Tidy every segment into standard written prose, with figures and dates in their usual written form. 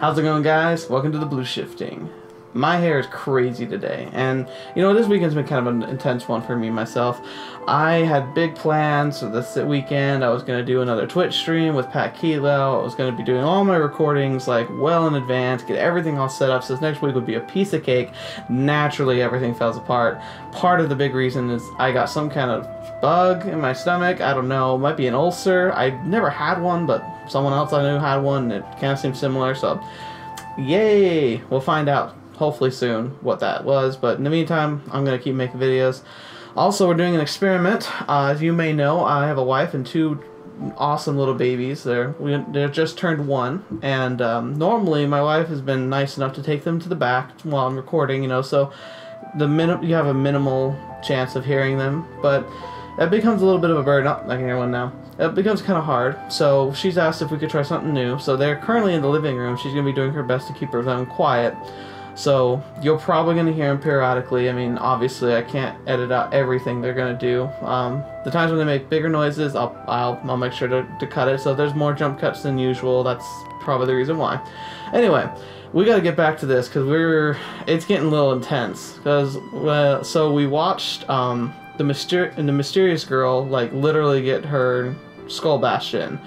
How's it going, guys? Welcome to the Blue Shifting. My hair is crazy today, and you know, this weekend's been kind of an intense one for me myself. I had big plans for this weekend. I was going to do another Twitch stream with Pat Kilo. I was going to be doing all my recordings like well in advance, get everything all set up so this next week would be a piece of cake. Naturally, everything falls apart. Part of the big reason is I got some kind of bug in my stomach. I don't know, it might be an ulcer. I never had one, but someone else I knew had one, and it kind of seemed similar, so yay! We'll find out hopefully soon what that was, but in the meantime, I'm going to keep making videos. Also, we're doing an experiment. As you may know, I have a wife and two awesome little babies. They're just turned 1, and normally my wife has been nice enough to take them to the back while I'm recording, you know, so you have a minimal chance of hearing them, but it becomes a little bit of a burden. Oh, I can hear one now. It becomes kind of hard, so she's asked if we could try something new. So they're currently in the living room. She's going to be doing her best to keep them quiet. So you're probably going to hear them periodically. I mean, obviously, I can't edit out everything they're going to do. The times when they make bigger noises, I'll make sure to cut it. So if there's more jump cuts than usual, that's probably the reason why. Anyway, we got to get back to this because it's getting a little intense. So we watched the mysterious girl like literally get her skull bashed in.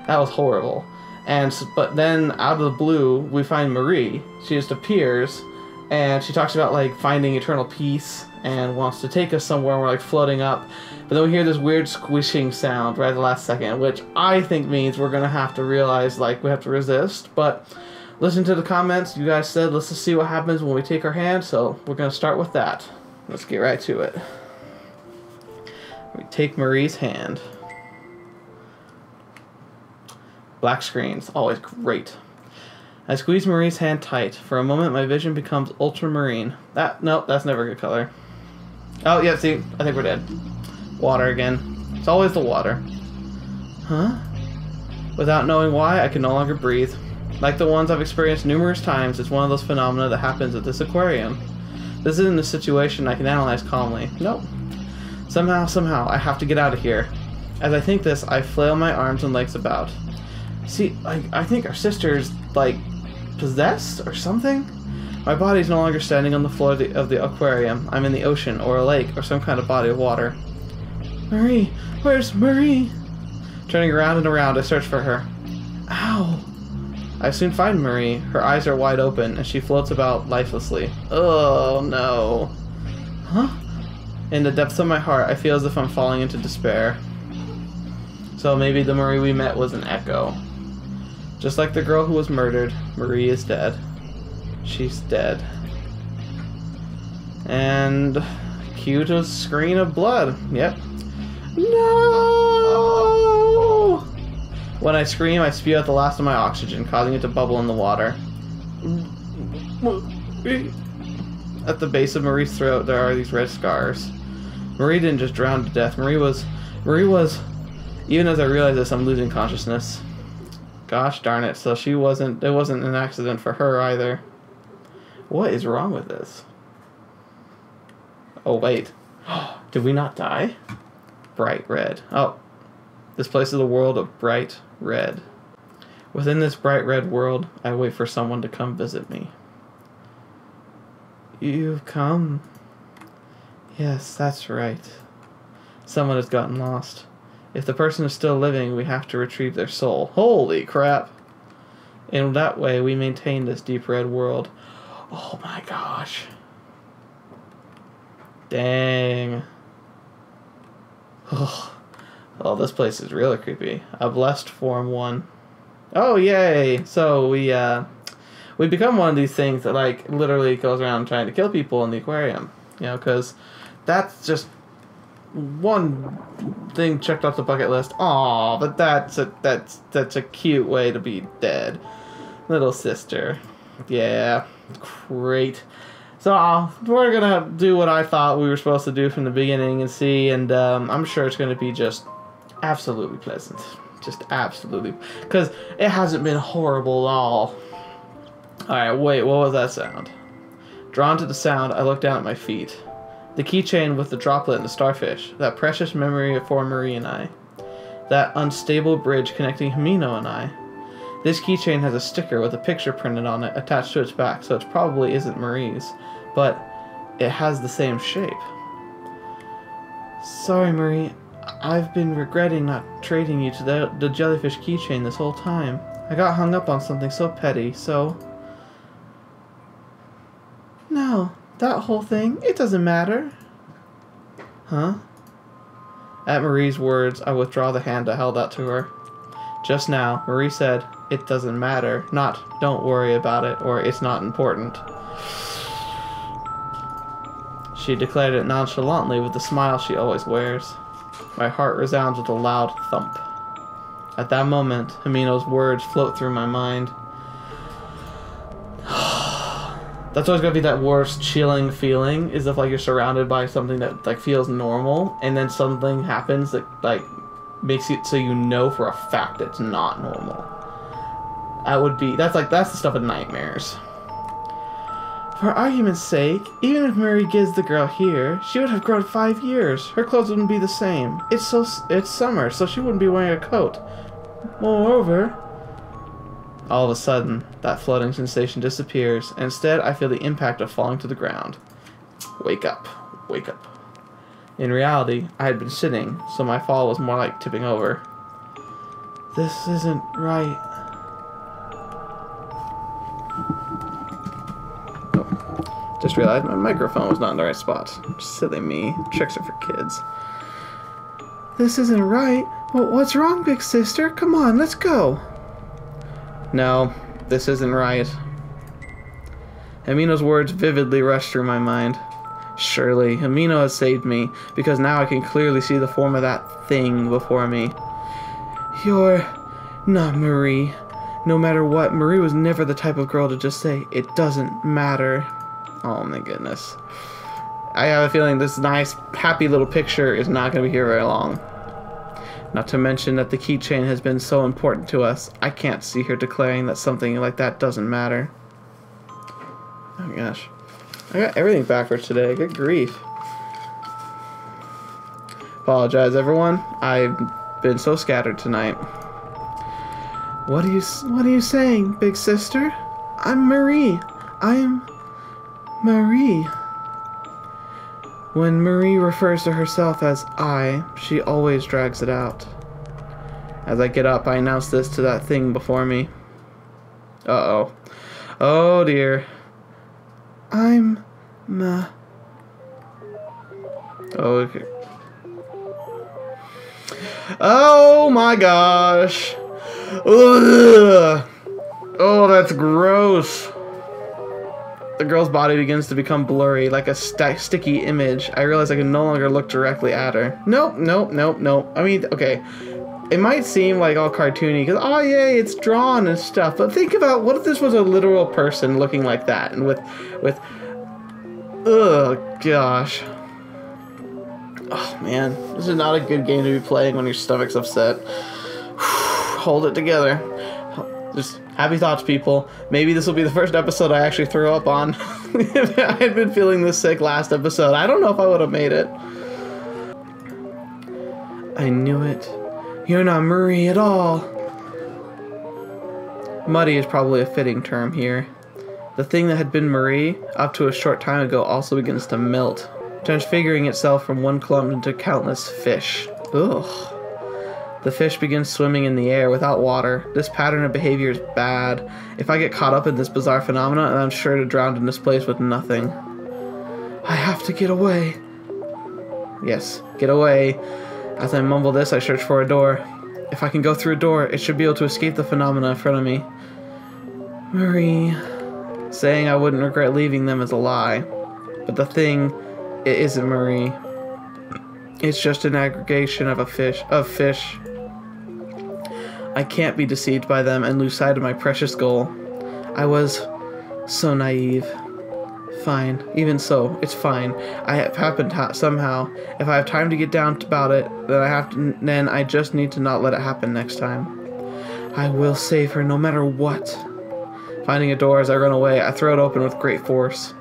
That was horrible. But then out of the blue, we find Marie. She just appears, and she talks about like finding eternal peace and wants to take us somewhere. And we're like floating up, but then we hear this weird squishing sound right at the last second, which I think means we're gonna have to realize like we have to resist. But listen to the comments. You guys said let's just see what happens when we take our hand, so we're gonna start with that. Let's get right to it. We take Marie's hand. Black screens, always great. I squeeze Marie's hand tight. For a moment, my vision becomes ultramarine. Nope, that's never a good color. Oh, yeah, see, I think we're dead. Water again. It's always the water. Huh? Without knowing why, I can no longer breathe. Like the ones I've experienced numerous times, it's one of those phenomena that happens at this aquarium. This isn't a situation I can analyze calmly. Nope. Somehow, I have to get out of here. As I think this, I flail my arms and legs about. See, I think our sister's, like, possessed or something? My body's no longer standing on the floor of the aquarium. I'm in the ocean, or a lake, or some kind of body of water. Marie! Where's Marie? Turning around and around, I search for her. Ow! I soon find Marie. Her eyes are wide open, and she floats about lifelessly. Oh, no. Huh? In the depths of my heart, I feel as if I'm falling into despair. So maybe the Marie we met was an echo. Just like the girl who was murdered, Marie is dead. She's dead. And cue to a screen of blood. Yep. No! When I scream, I spew out the last of my oxygen, causing it to bubble in the water. At the base of Marie's throat, there are these red scars. Marie didn't just drown to death. Marie was... Even as I realize this, I'm losing consciousness. Gosh darn it, so it wasn't an accident for her either. What is wrong with this? Oh, wait. Did we not die? Bright red. Oh. This place is a world of bright red. Within this bright red world, I wait for someone to come visit me. You've come. Yes, that's right. Someone has gotten lost. If the person is still living, we have to retrieve their soul. Holy crap. In that way, we maintain this deep red world. Oh my gosh. Dang. Oh, this place is really creepy. A blessed form 1. Oh, yay. So we become one of these things that like literally goes around trying to kill people in the aquarium. You know, because that's just one thing checked off the bucket list. Aw, but that's a cute way to be dead. Little sister. Yeah, great. So we're gonna do what I thought we were supposed to do from the beginning and see, and I'm sure it's gonna be just absolutely pleasant. Just absolutely, because it hasn't been horrible at all. Alright, wait, what was that sound? Drawn to the sound, I look down at my feet. The keychain with the droplet and the starfish, that precious memory for Marie and I. That unstable bridge connecting Himeno and I. This keychain has a sticker with a picture printed on it attached to its back, so it probably isn't Marie's, but it has the same shape. Sorry, Marie. I've been regretting not trading you to the jellyfish keychain this whole time. I got hung up on something so petty, so... No, that whole thing, it doesn't matter. Huh? At Marie's words, I withdraw the hand I held out to her. Just now, Marie said, "It doesn't matter," not "don't worry about it" or "it's not important." She declared it nonchalantly with the smile she always wears. My heart resounds with a loud thump. At that moment, Himeno's words float through my mind. That's always gonna be that worst chilling feeling, is if like you're surrounded by something that like feels normal, and then something happens that like makes it so you know for a fact it's not normal. That's the stuff of nightmares. For argument's sake, even if Marie gives the girl here, she would have grown 5 years. Her clothes wouldn't be the same. It's summer, so she wouldn't be wearing a coat. Moreover, all of a sudden, that floating sensation disappears, and instead I feel the impact of falling to the ground. Wake up. Wake up. In reality, I had been sitting, so my fall was more like tipping over. This isn't right. Oh, just realized my microphone was not in the right spot. Silly me. Tricks are for kids. This isn't right. Well, what's wrong, big sister? Come on, let's go. No, this isn't right. Himeno's words vividly rushed through my mind. Surely, Himeno has saved me, because now I can clearly see the form of that thing before me. You're not Marie. No matter what, Marie was never the type of girl to just say, "It doesn't matter." Oh my goodness. I have a feeling this nice, happy little picture is not going to be here very long. Not to mention that the keychain has been so important to us, I can't see her declaring that something like that doesn't matter. Oh my gosh. I got everything backwards today. Good grief. Apologize, everyone. I've been so scattered tonight. What are you saying, big sister? I'm Marie. I'm Marie. When Marie refers to herself as I, she always drags it out. As I get up, I announce this to that thing before me. Uh-oh. Oh dear. I'm okay. Oh my gosh. Ugh. Oh, that's gross. The girl's body begins to become blurry, like a sticky image. I realize I can no longer look directly at her. Nope. I mean, okay. It might seem like all cartoony, because, oh yay, it's drawn and stuff, but think about, what if this was a literal person looking like that, and with oh gosh. Oh man, this is not a good game to be playing when your stomach's upset. Hold it together. Just happy thoughts, people. Maybe this will be the first episode I actually throw up on. If I had been feeling this sick last episode, I don't know if I would have made it. I knew it. You're not Marie at all. Muddy is probably a fitting term here. The thing that had been Marie, up to a short time ago, also begins to melt, transfiguring itself from one clump into countless fish. Ugh. The fish begins swimming in the air without water. This pattern of behavior is bad. If I get caught up in this bizarre phenomenon, I'm sure to drown in this place with nothing. I have to get away. Yes, get away. As I mumble this, I search for a door. If I can go through a door, it should be able to escape the phenomena in front of me. Marie. Saying I wouldn't regret leaving them is a lie. But the thing, it isn't Marie. It's just an aggregation of fish. I can't be deceived by them and lose sight of my precious goal. I was so naive. Fine. Even so, it's fine. I have happened somehow. If I have time to get down about it, then I just need to not let it happen next time. I will save her no matter what. Finding a door as I run away, I throw it open with great force.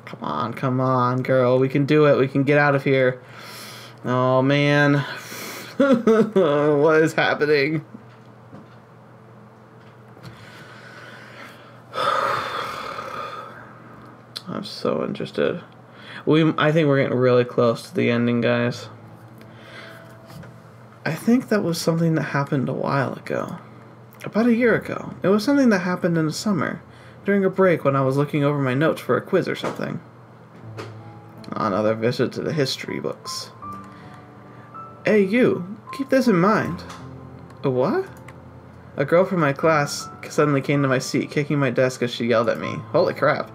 Come on, girl. We can do it. We can get out of here. Oh, man. What is happening? I'm so interested. I think we're getting really close to the ending, guys. I think that was something that happened a while ago. About a year ago. It was something that happened in the summer, during a break when I was looking over my notes for a quiz or something. Another visit to the history books. Hey, you, keep this in mind. A what? A girl from my class suddenly came to my seat, kicking my desk as she yelled at me. Holy crap.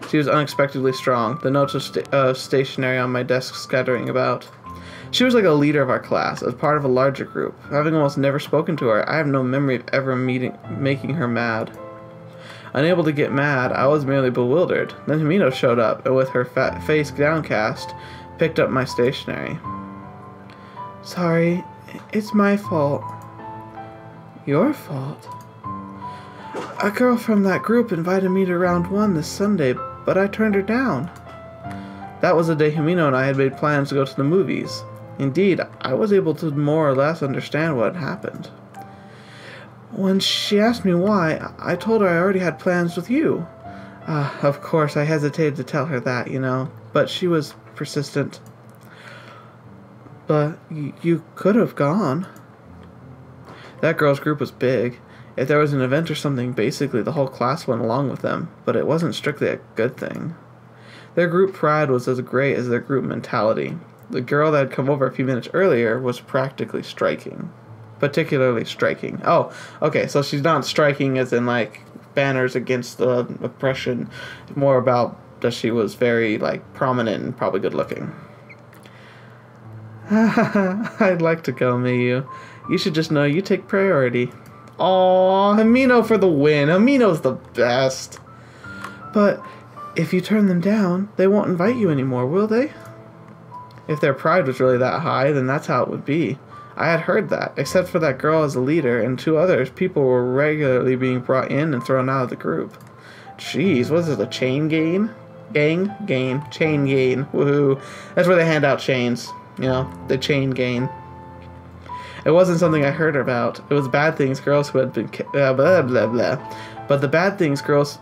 She was unexpectedly strong, the notes of stationery on my desk scattering about. She was like a leader of our class, as part of a larger group. Having almost never spoken to her, I have no memory of ever making her mad. Unable to get mad, I was merely bewildered. Then Himeno showed up, and with her face downcast, picked up my stationery. Sorry, it's my fault. Your fault? A girl from that group invited me to round 1 this Sunday, but I turned her down. That was the day Himeno and I had made plans to go to the movies. Indeed, I was able to more or less understand what had happened. When she asked me why, I told her I already had plans with you. Of course, I hesitated to tell her that, but she was persistent. But you could have gone. That girl's group was big. If there was an event or something, basically the whole class went along with them, but it wasn't strictly a good thing. Their group pride was as great as their group mentality. The girl that had come over a few minutes earlier was practically striking. Particularly striking. Oh, okay, so she's not striking as in, like, banners against the oppression. More about that she was very, like, prominent and probably good looking. I'd like to go, Mayu. You should just know you take priority. Aw, Himeno for the win. Himeno's the best. But if you turn them down, they won't invite you anymore, will they? If their pride was really that high, then that's how it would be. I had heard that. Except for that girl as a leader and 2 others, people were regularly being brought in and thrown out of the group. Jeez, what is this, a chain gang? Chain gang. Woohoo. That's where they hand out chains. The chain gang. It wasn't something I heard about. It was bad things girls who had been... blah, blah, blah. But the bad things girls...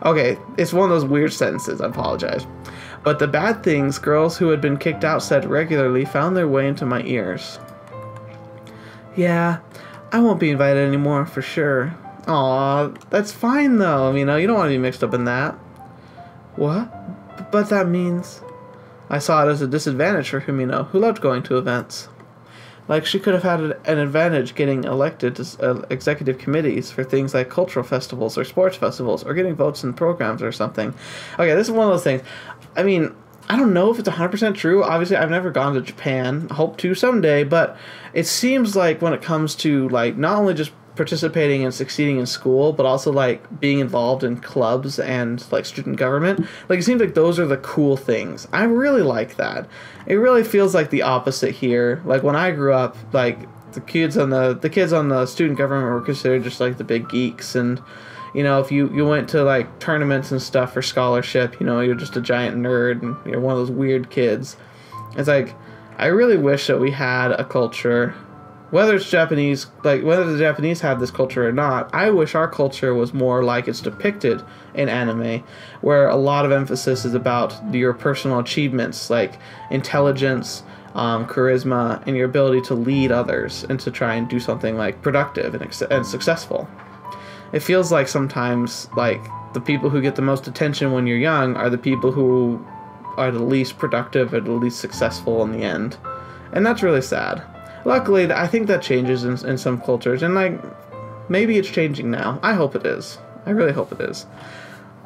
Okay, it's one of those weird sentences. I apologize. But the bad things girls who had been kicked out said regularly found their way into my ears. Yeah, I won't be invited anymore, for sure. Aw, that's fine though. You don't want to be mixed up in that. What? But that means... I saw it as a disadvantage for Himeno, who loved going to events. Like, she could have had an advantage getting elected to executive committees for things like cultural festivals or sports festivals or getting votes in programs or something. Okay, this is one of those things. I mean, I don't know if it's 100% true. Obviously, I've never gone to Japan. Hope to someday. But it seems like when it comes to, like, not only just participating and succeeding in school, but also, like, being involved in clubs and, like, student government, like, it seems like those are the cool things. I really like that. It really feels like the opposite here. Like, when I grew up, like, the kids on the student government were considered just, like, the big geeks, and, if you went to, like, tournaments and stuff for scholarship, you're just a giant nerd, and you're one of those weird kids. It's like, I really wish that we had a culture... Whether it's Japanese, like, whether the Japanese have this culture or not, I wish our culture was more like it's depicted in anime, where a lot of emphasis is about your personal achievements, like intelligence, charisma, and your ability to lead others and to try and do something, like, productive and successful. It feels like sometimes, like, the people who get the most attention when you're young are the people who are the least productive or the least successful in the end. And that's really sad. Luckily, I think that changes in some cultures, and, like, maybe it's changing now. I hope it is. I really hope it is.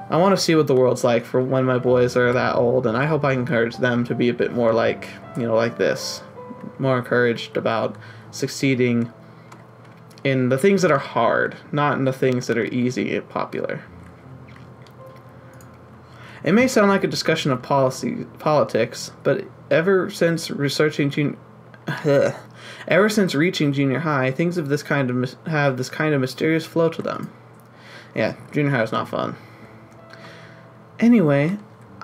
I want to see what the world's like for when my boys are that old, and I hope I can encourage them to be a bit more like, like this. More encouraged about succeeding in the things that are hard, not in the things that are easy and popular. It may sound like a discussion of politics, but ever since reaching junior high, things of this kind have this kind of mysterious flow to them. Yeah, junior high is not fun. Anyway,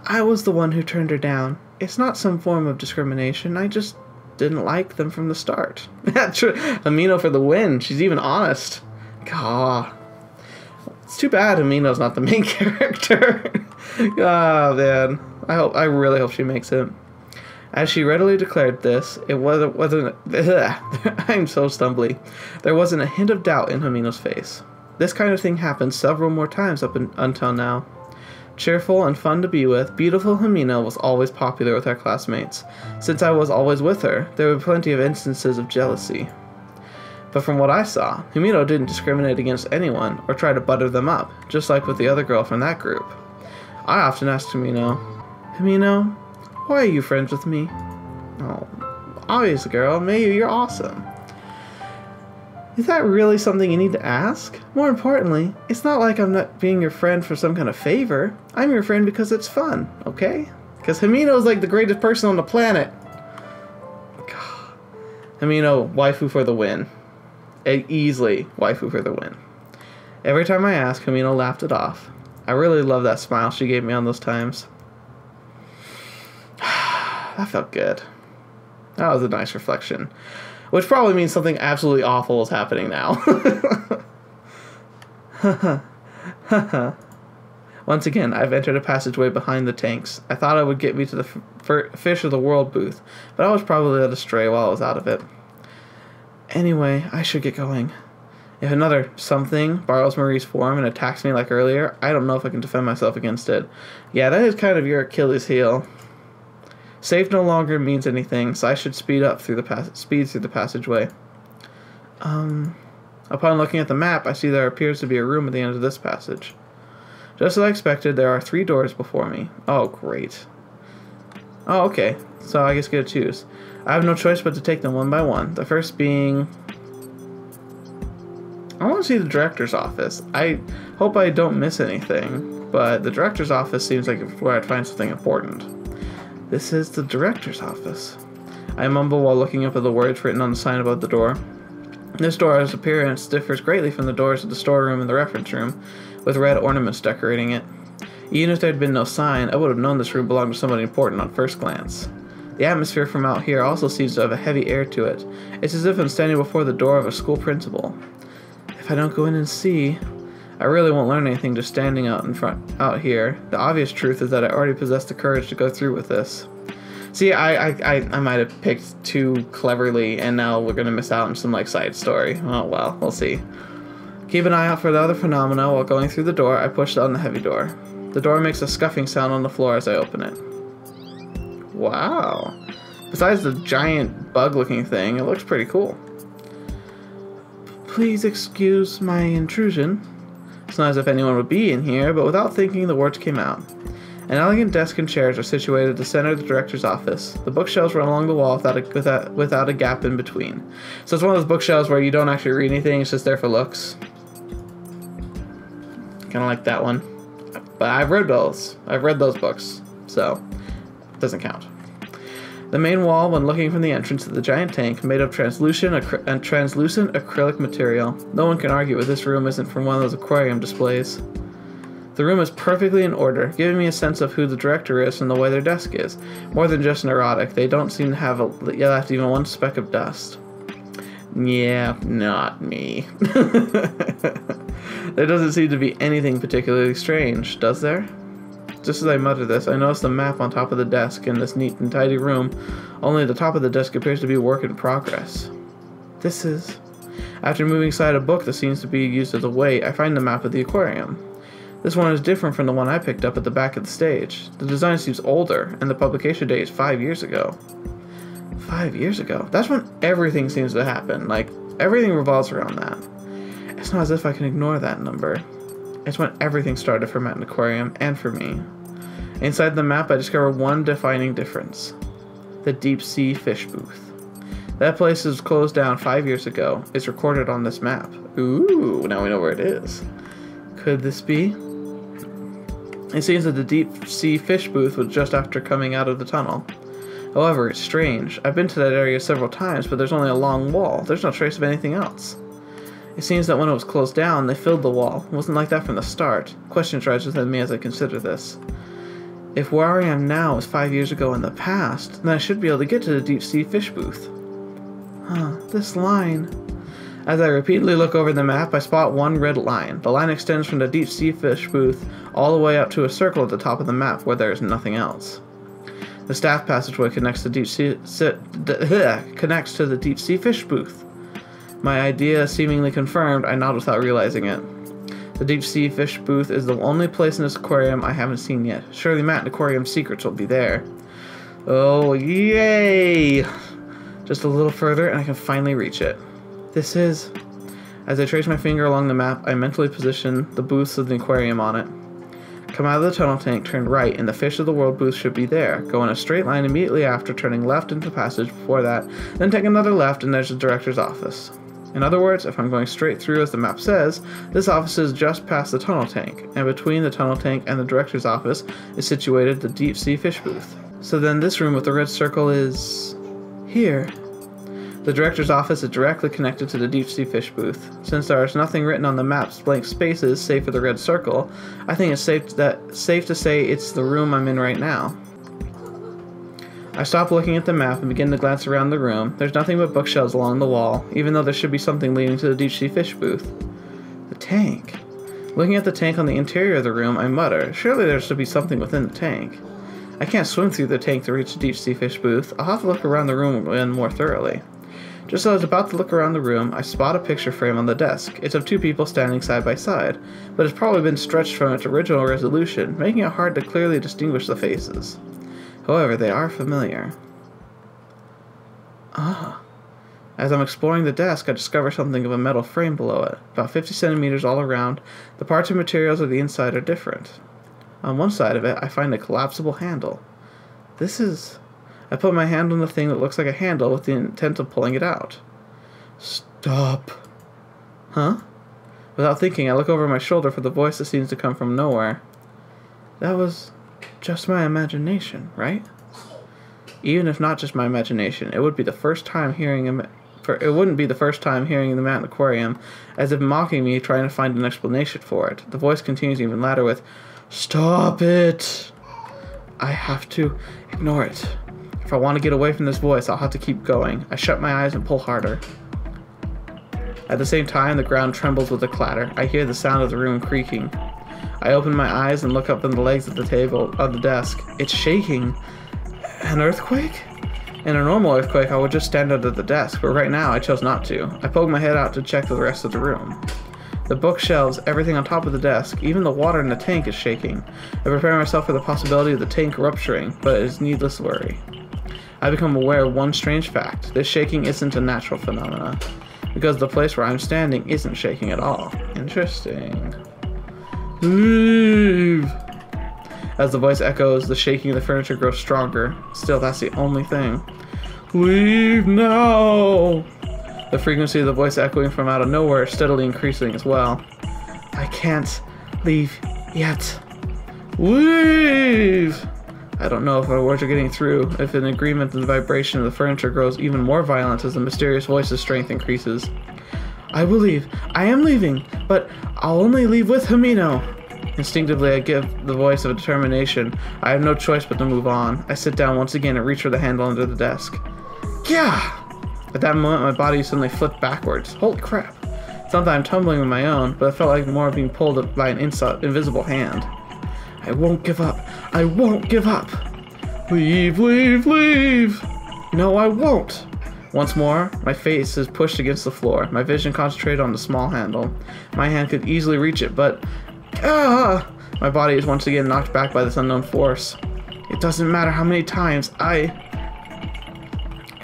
I was the one who turned her down. It's not some form of discrimination. I just didn't like them from the start. Himeno for the win. She's even honest. God. It's too bad Himeno's not the main character. Oh, man. I really hope she makes it. As she readily declared this, it wasn't I'm so stumbly. There wasn't a hint of doubt in Himeno's face. This kind of thing happened several more times until now. Cheerful and fun to be with, beautiful Himeno was always popular with our classmates. Since I was always with her, there were plenty of instances of jealousy. But from what I saw, Himeno didn't discriminate against anyone or try to butter them up, just like with the other girl from that group. I often asked Himeno, "Himeno, why are you friends with me?" "Oh, obviously, girl, Mayu, you're awesome." Is that really something you need to ask? More importantly, it's not like I'm not being your friend for some kind of favor. I'm your friend because it's fun, okay? Because Himeno is like the greatest person on the planet. God. Himeno, waifu for the win. Easily waifu for the win. Every time I asked, Himeno laughed it off. I really love that smile she gave me on those times. That felt good. That was a nice reflection. Which probably means something absolutely awful is happening now. Once again, I've entered a passageway behind the tanks. I thought it would get me to the Fish of the World booth, but I was probably led astray while I was out of it. Anyway, I should get going. If another something borrows Marie's form and attacks me like earlier, I don't know if I can defend myself against it. Yeah, that is kind of your Achilles heel. Safe no longer means anything, so I should speed through the passageway. Upon looking at the map, I see there appears to be a room at the end of this passage. Just as I expected, there are 3 doors before me. Oh, great. Oh, okay. So I guess I get to choose. I have no choice but to take them one by one. The first being... I want to see the director's office. I hope I don't miss anything, but the director's office seems like where I'd find something important. This is the director's office. I mumble while looking up at the words written on the sign above the door. This door's appearance differs greatly from the doors of the storeroom and the reference room, with red ornaments decorating it. Even if there had been no sign, I would have known this room belonged to somebody important on first glance. The atmosphere from out here also seems to have a heavy air to it. It's as if I'm standing before the door of a school principal. If I don't go in and see, I really won't learn anything just standing out here. The obvious truth is that I already possess the courage to go through with this. See, I might have picked too cleverly, and now we're gonna miss out on some side story. Oh well, we'll see. Keep an eye out for the other phenomena. While going through the door, I push on the heavy door. The door makes a scuffing sound on the floor as I open it. Wow. Besides the giant bug-looking thing, it looks pretty cool. Please excuse my intrusion. It's not as if anyone would be in here, but without thinking, the words came out. An elegant desk and chairs are situated at the center of the director's office. The bookshelves run along the wall without a gap in between. So it's one of those bookshelves where you don't actually read anything, it's just there for looks. Kind of like that one. But I've read those. I've read those books, so it doesn't count. The main wall, when looking from the entrance to the giant tank, made of translucent acrylic material. No one can argue with this room isn't from one of those aquarium displays. The room is perfectly in order, giving me a sense of who the director is and the way their desk is. More than just neurotic, they don't seem to have left even one speck of dust. Yeah, not me. There doesn't seem to be anything particularly strange, does there? Just as I mutter this, I notice the map on top of the desk in this neat and tidy room. Only the top of the desk appears to be work in progress. This is... After moving aside a book that seems to be used as a weight, I find the map of the aquarium. This one is different from the one I picked up at the back of the stage. The design seems older, and the publication date is 5 years ago. 5 years ago? That's when everything seems to happen. Everything revolves around that. It's not as if I can ignore that number. It's when everything started for Matt and Aquarium, and for me. Inside the map, I discover one defining difference. The deep sea fish booth. That place was closed down 5 years ago. It's recorded on this map. Ooh, now we know where it is. Could this be? It seems that the deep sea fish booth was just after coming out of the tunnel. However, it's strange. I've been to that area several times, but there's only a long wall. There's no trace of anything else. It seems that when it was closed down, they filled the wall. It wasn't like that from the start. Questions rise within me as I consider this. If where I am now is 5 years ago in the past, then I should be able to get to the deep sea fish booth. This line. As I repeatedly look over the map, I spot one red line. The line extends from the deep sea fish booth all the way up to a circle at the top of the map where there is nothing else. The staff passageway connects to the deep sea fish booth. My idea seemingly confirmed, I nod without realizing it. The deep sea fish booth is the only place in this aquarium I haven't seen yet. Surely Matt and Aquarium secrets will be there. Oh, yay! Just a little further and I can finally reach it. This is... As I trace my finger along the map, I mentally position the booths of the aquarium on it. Come out of the tunnel tank, turn right, and the Fish of the World booth should be there. Go in a straight line immediately after, turning left into the passage before that, then take another left and there's the director's office. In other words, if I'm going straight through as the map says, this office is just past the tunnel tank, and between the tunnel tank and the director's office is situated the deep sea fish booth. So then this room with the red circle is... here. The director's office is directly connected to the deep sea fish booth. Since there is nothing written on the map's blank spaces save for the red circle, I think it's safe to say it's the room I'm in right now. I stop looking at the map and begin to glance around the room. There's nothing but bookshelves along the wall, even though there should be something leading to the deep sea fish booth. The tank. Looking at the tank on the interior of the room, I mutter, surely there should be something within the tank. I can't swim through the tank to reach the deep sea fish booth. I'll have to look around the room again more thoroughly. Just as I was about to look around the room, I spot a picture frame on the desk. It's of two people standing side by side, but it's probably been stretched from its original resolution, making it hard to clearly distinguish the faces. However, they are familiar. Ah. As I'm exploring the desk, I discover something of a metal frame below it, about 50 centimeters all around. The parts and materials of the inside are different. On one side of it, I find a collapsible handle. This is... I put my hand on the thing that looks like a handle with the intent of pulling it out. Stop. Huh? Without thinking, I look over my shoulder for the voice that seems to come from nowhere. That was just my imagination, right? Even if not just my imagination, it would be the first time hearing him. It wouldn't be the first time hearing the Matt Aquarium, as if mocking me, trying to find an explanation for it. The voice continues even louder with, "Stop it! I have to ignore it. If I want to get away from this voice, I'll have to keep going." I shut my eyes and pull harder. At the same time, the ground trembles with a clatter. I hear the sound of the room creaking. I open my eyes and look up on the legs of the table, of the desk. It's shaking. An earthquake? In a normal earthquake, I would just stand under the desk, but right now I chose not to. I poke my head out to check the rest of the room. The bookshelves, everything on top of the desk, even the water in the tank is shaking. I prepare myself for the possibility of the tank rupturing, but it is needless worry. I become aware of one strange fact. This shaking isn't a natural phenomenon, because the place where I'm standing isn't shaking at all. Interesting. Leave! As the voice echoes, the shaking of the furniture grows stronger. Still, that's the only thing. Leave now! The frequency of the voice echoing from out of nowhere is steadily increasing as well. I can't leave yet. Leave! I don't know if our words are getting through, if an agreement the vibration of the furniture grows even more violent as the mysterious voice's strength increases. I will leave. I am leaving, but I'll only leave with Himeno. Instinctively, I give the voice of determination. I have no choice but to move on. I sit down once again and reach for the handle under the desk. Yeah! At that moment, my body suddenly flipped backwards. Holy crap. It's not that I'm tumbling on my own, but it felt like more being pulled by an invisible hand. I won't give up. I won't give up. Leave, leave, leave. No, I won't. Once more, my face is pushed against the floor. My vision concentrated on the small handle. My hand could easily reach it, but... ah! My body is once again knocked back by this unknown force. It doesn't matter how many times It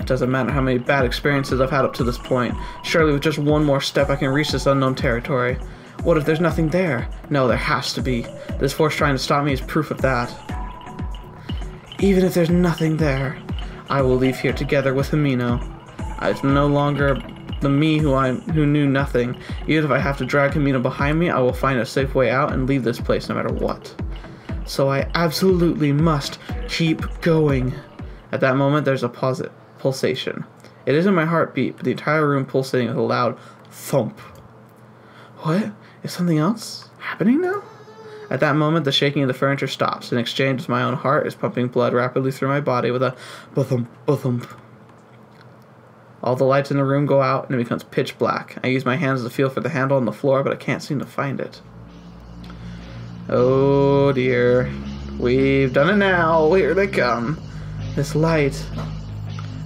doesn't matter how many bad experiences I've had up to this point. Surely with just one more step I can reach this unknown territory. What if there's nothing there? No, there has to be. This force trying to stop me is proof of that. Even if there's nothing there, I will leave here together with Himeno. It's no longer the me who knew nothing. Even if I have to drag Himeno behind me, I will find a safe way out and leave this place no matter what. So I absolutely must keep going. At that moment, there's a pulsation. It isn't my heartbeat, but the entire room pulsating with a loud thump. What? Is something else happening now? At that moment, the shaking of the furniture stops. In exchange, my own heart is pumping blood rapidly through my body with a ba-thump, ba-thump. All the lights in the room go out and it becomes pitch black. I use my hands to feel for the handle on the floor, but I can't seem to find it. Oh dear. We've done it now. Here they come. This light.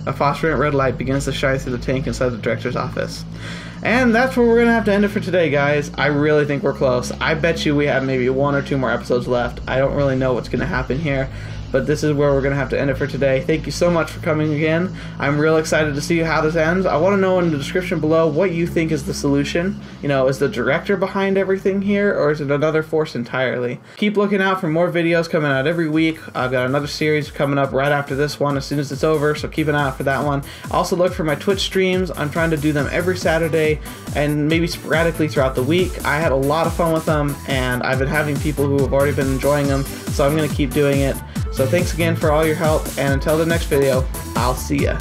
A phosphorescent red light begins to shine through the tank inside the director's office. And that's where we're going to have to end it for today, guys. I really think we're close. I bet you we have maybe 1 or 2 more episodes left. I don't really know what's going to happen here, but this is where we're going to have to end it for today. Thank you so much for coming again. I'm real excited to see how this ends. I want to know in the description below what you think is the solution. You know, is the director behind everything here, or is it another force entirely? Keep looking out for more videos coming out every week. I've got another series coming up right after this one as soon as it's over, so keep an eye out for that one. Also look for my Twitch streams. I'm trying to do them every Saturday and maybe sporadically throughout the week. I had a lot of fun with them, and I've been having people who have already been enjoying them, so I'm going to keep doing it. So thanks again for all your help, and until the next video, I'll see ya.